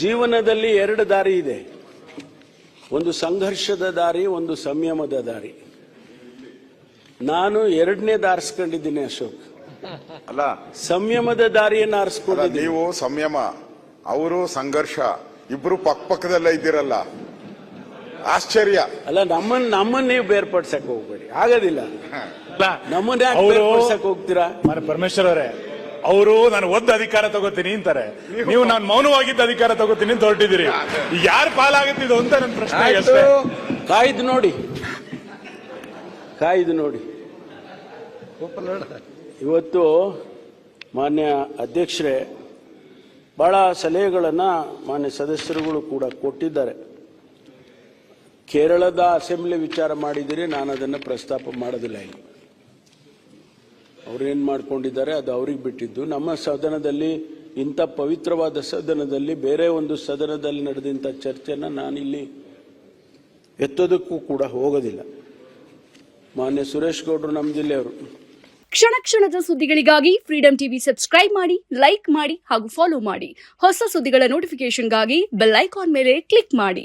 ಜೀವನದಲ್ಲಿ ಎರಡು ದಾರಿ ಇದೆ, ಒಂದು ಸಂಘರ್ಷದ ದಾರಿ, ಒಂದು ಸಂಯಮದ ದಾರಿ. ನಾನು ಎರಡನೇದು ಆರಿಸ್ಕೊಂಡಿದ್ದೀನಿ ಅಶೋಕ್. ಅಲ್ಲ, ಸಂಯಮದ ದಾರಿಯನ್ನು ಆರಿಸ್ಕೊಂಡಿದ್ದೀನಿ. ನೀವು ಸಂಯಮ, ಅವರು ಸಂಘರ್ಷ, ಇಬ್ರು ಪಕ್ಕದಲ್ಲೇ ಇದ್ದೀರಲ್ಲ, ಆಶ್ಚರ್ಯ. ಅಲ್ಲ, ನಮ್ಮನ್ನ ನೀವು ಬೇರ್ಪಡಿಸಕ್ ಹೋಗ್ಬೇಡಿ, ಆಗೋದಿಲ್ಲ. ನಮ್ಮನ್ನ ಯಾಕೆ ಬೇರ್ಪಡಿಸಕ್ ಹೋಗ್ತೀರಾ? ಪರಮೇಶ್ವರ್ ಅವರೇ, ಅವರು ನಾನು ಒದ್ದು ಅಧಿಕಾರ ತಗೋತೀನಿ ಅಂತಾರೆ, ನೀವು ನಾನು ಮೌನವಾಗಿದ್ದ ಅಧಿಕಾರ ತಗೋತೀನಿ ಅಂತ ಹೊರಟಿದ್ದೀರಿ. ಯಾರು ಪಾಲಾಗುತ್ತಿದ್ದು ಅಂತ ನನ್ನ ಪ್ರಶ್ನೆ. ಕಾಯ್ದು ನೋಡಿ, ಕಾಯ್ದು ನೋಡಿ. ಇವತ್ತು ಮಾನ್ಯ ಅಧ್ಯಕ್ಷರೇ, ಬಹಳ ಸಲಹೆಗಳನ್ನು ಮಾನ್ಯ ಸದಸ್ಯರುಗಳು ಕೂಡ ಕೊಟ್ಟಿದ್ದಾರೆ. ಕೇರಳದ ಅಸೆಂಬ್ಲಿ ವಿಚಾರ ಮಾಡಿದ್ದೀರಿ, ನಾನು ಅದನ್ನು ಪ್ರಸ್ತಾಪ ಮಾಡೋದಿಲ್ಲ. ಇಲ್ಲಿ ಅವ್ರೇನ್ ಮಾಡ್ಕೊಂಡಿದ್ದಾರೆ ಅದು ಅವ್ರಿಗೆ ಬಿಟ್ಟಿದ್ದು. ನಮ್ಮ ಸದನದಲ್ಲಿ, ಇಂಥ ಪವಿತ್ರವಾದ ಸದನದಲ್ಲಿ, ಬೇರೆ ಒಂದು ಸದನದಲ್ಲಿ ನಡೆದಂಥ ಚರ್ಚೆನ ನಾನಿಲ್ಲಿ ಎತ್ತೋದಕ್ಕೂ ಕೂಡ ಹೋಗೋದಿಲ್ಲ. ಮಾನ್ಯ ಸುರೇಶ್ ಗೌಡ್ರು ನಮ್ಮ ಜಿಲ್ಲೆಯವರು. ಕ್ಷಣ ಕ್ಷಣದ ಸುದ್ದಿಗಳಿಗಾಗಿ ಫ್ರೀಡಂ ಟಿವಿ ಸಬ್ಸ್ಕ್ರೈಬ್ ಮಾಡಿ, ಲೈಕ್ ಮಾಡಿ ಹಾಗೂ ಫಾಲೋ ಮಾಡಿ. ಹೊಸ ಸುದ್ದಿಗಳ ನೋಟಿಫಿಕೇಶನ್ಗಾಗಿ ಬೆಲ್ ಐಕಾನ್ ಮೇಲೆ ಕ್ಲಿಕ್ ಮಾಡಿ.